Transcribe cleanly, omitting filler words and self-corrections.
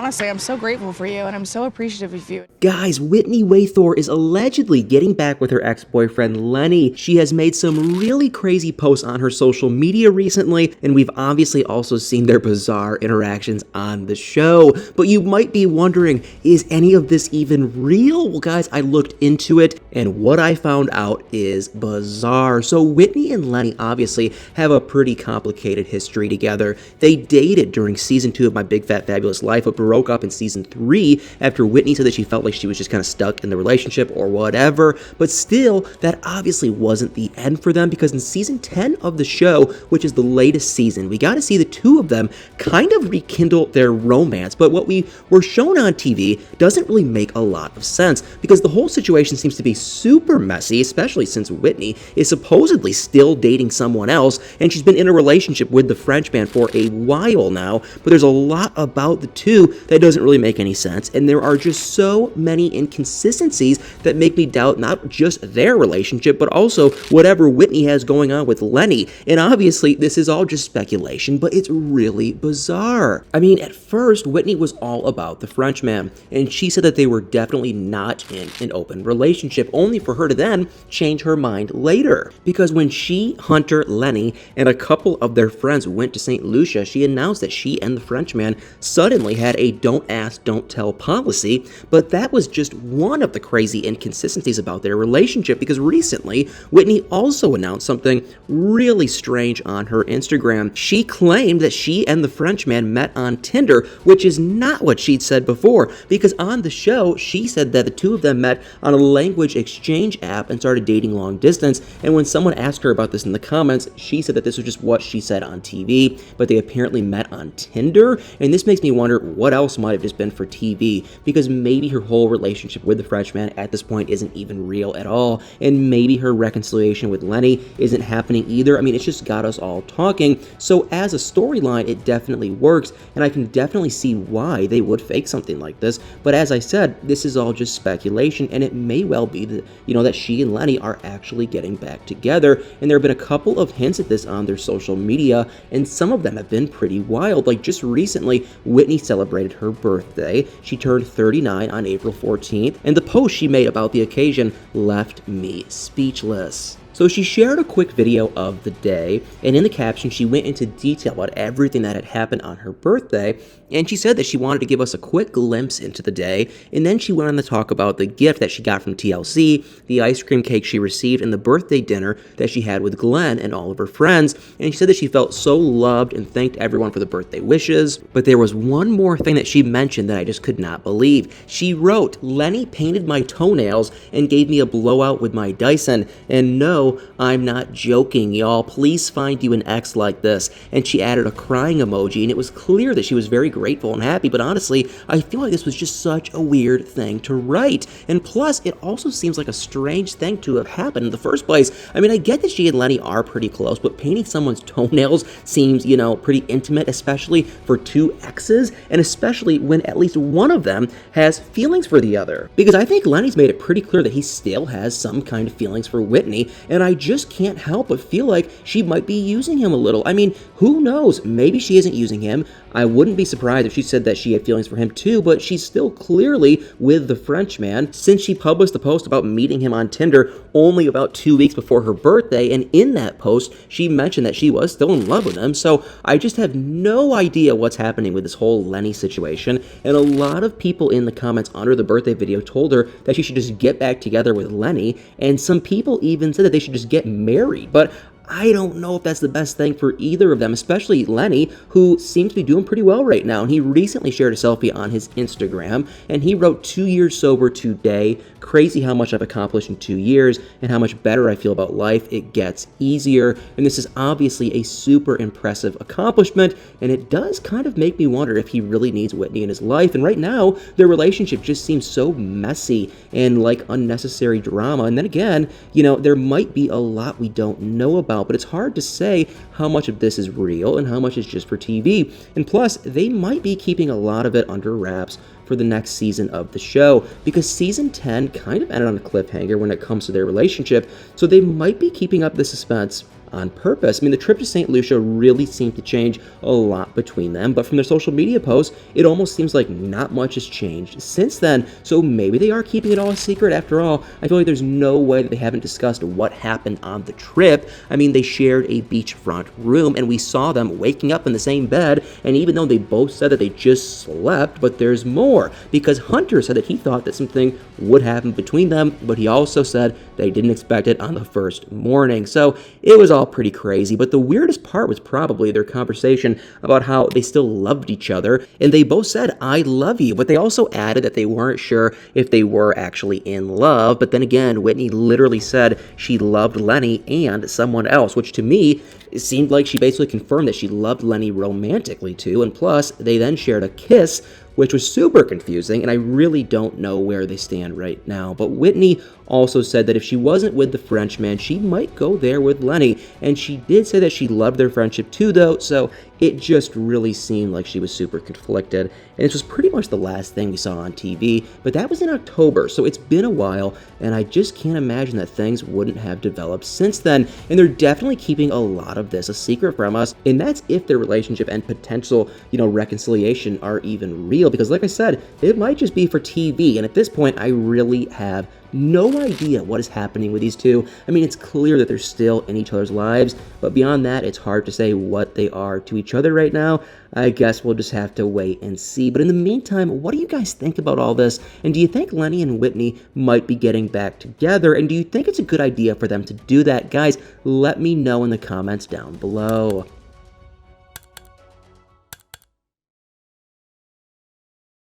want to say I'm so grateful for you, and I'm so appreciative of you. Guys, Whitney Thore is allegedly getting back with her ex-boyfriend Lennie. She has made some really crazy posts on her social media recently, and we've obviously also seen their bizarre interactions on the show. But you might be wondering, is any of this even real? Well, guys, I looked into it, and what I found out is bizarre. So Whitney and Lennie obviously have a pretty complicated history together. They dated during season 2 of My Big Fat Fabulous Life, but broke up in season 3 after Whitney said that she felt like she was just kind of stuck in the relationship or whatever. But still, that obviously wasn't the end for them, because in season 10 of the show, which is the latest season, we got to see the two of them kind of rekindle their romance. But what we were shown on TV doesn't really make a lot of sense, because the whole situation seems to be super messy, especially since Whitney is supposedly still dating someone else, and she's been in a relationship with the Frenchman for a while now. But there's a lot about the two that doesn't really make any sense, and there are just so many inconsistencies that make me doubt not just their relationship, but also whatever Whitney has going on with Lennie. And obviously, this is all just speculation, but it's really bizarre. I mean, at first, Whitney was all about the Frenchman, and she said that they were definitely not in an open relationship, only for her to then change her mind later. Because when she, Hunter, Lennie, and a couple of their friends went to St. Lucia, she announced that she and the Frenchman suddenly had a don't ask, don't tell policy. But that was just one of the crazy inconsistencies about their relationship, because recently, Whitney also announced something really strange on her Instagram. She claimed that she and the Frenchman met on Tinder, which is not what she'd said before, because on the show, she said that the two of them met on a language exchange app and started dating long distance. And when someone asked her about this in the comments, she said that this was just what she said on TV, but they apparently met on Tinder. And this makes me wonder what else might have just been for TV, because maybe her whole relationship with the Frenchman at this point isn't even real at all, and maybe her reconciliation with Lennie isn't happening either. I mean, it's just got us all talking. So as a storyline, it definitely works, and I can definitely see why they would fake something like this. But as I said, this is all just speculation, and it may well be that, that she and Lennie are actually getting back together. And there have been a couple of hints at this on their social media, and some of them have been pretty wild. Like just recently, Whitney celebrated her birthday. She turned 39 on April 14th, and the post she made about the occasion left me speechless. So she shared a quick video of the day, and in the caption, she went into detail about everything that had happened on her birthday, and she said that she wanted to give us a quick glimpse into the day, and then she went on to talk about the gift that she got from TLC, the ice cream cake she received, and the birthday dinner that she had with Glenn and all of her friends. And she said that she felt so loved and thanked everyone for the birthday wishes. But there was one more thing that she mentioned that I just could not believe. She wrote, "Lennie painted my toenails and gave me a blowout with my Dyson. And no, I'm not joking, y'all. Please find you an ex like this." And she added a crying emoji, and it was clear that she was very grateful and happy, but honestly, I feel like this was just such a weird thing to write. And plus, it also seems like a strange thing to have happened in the first place. I mean, I get that she and Lennie are pretty close, but painting someone's toenails seems, pretty intimate, especially for two exes, and especially when at least one of them has feelings for the other. Because I think Lennie's made it pretty clear that he still has some kind of feelings for Whitney, and I just can't help but feel like she might be using him a little. I mean, who knows? Maybe she isn't using him. I wouldn't be surprised if she said that she had feelings for him too, but she's still clearly with the Frenchman, since she published the post about meeting him on Tinder only about 2 weeks before her birthday, and in that post, she mentioned that she was still in love with him. So I just have no idea what's happening with this whole Lennie situation, and a lot of people in the comments under the birthday video told her that she should just get back together with Lennie, and some people even said that they should just get married. But I don't know if that's the best thing for either of them, especially Lennie, who seems to be doing pretty well right now. And he recently shared a selfie on his Instagram, and he wrote, "2 years sober today. Crazy how much I've accomplished in 2 years and how much better I feel about life. It gets easier." And this is obviously a super impressive accomplishment, and it does kind of make me wonder if he really needs Whitney in his life. And right now, their relationship just seems so messy and like unnecessary drama. And then again, there might be a lot we don't know about, but it's hard to say how much of this is real and how much is just for TV. And plus, they might be keeping a lot of it under wraps for the next season of the show, because season 10 kind of ended on a cliffhanger when it comes to their relationship, so they might be keeping up the suspense on purpose. I mean, the trip to St. Lucia really seemed to change a lot between them, but from their social media posts, it almost seems like not much has changed since then, so maybe they are keeping it all a secret after all. I feel like there's no way that they haven't discussed what happened on the trip. I mean, they shared a beachfront room, and we saw them waking up in the same bed, and even though they both said that they just slept, but there's more, because Hunter said that he thought that something would happen between them, but he also said they didn't expect it on the first morning. So it was all pretty crazy, but the weirdest part was probably their conversation about how they still loved each other, and they both said, "I love you," but they also added that they weren't sure if they were actually in love. But then again, Whitney literally said she loved Lennie and someone else, which to me, it seemed like she basically confirmed that she loved Lennie romantically too, and plus, they then shared a kiss, which was super confusing, and I really don't know where they stand right now. But Whitney also said that if she wasn't with the Frenchman, she might go there with Lennie, and she did say that she loved their friendship too, though, so it just really seemed like she was super conflicted. And this was pretty much the last thing we saw on TV, but that was in October, so it's been a while, and I just can't imagine that things wouldn't have developed since then, and they're definitely keeping a lot of this a secret from us, and that's if their relationship and potential, reconciliation are even real, because like I said, it might just be for TV, and at this point, I really have no idea what is happening with these two. I mean, it's clear that they're still in each other's lives, but beyond that, it's hard to say what they are to each other right now. I guess we'll just have to wait and see. But in the meantime, what do you guys think about all this? And do you think Lennie and Whitney might be getting back together? And do you think it's a good idea for them to do that? Guys, let me know in the comments down below.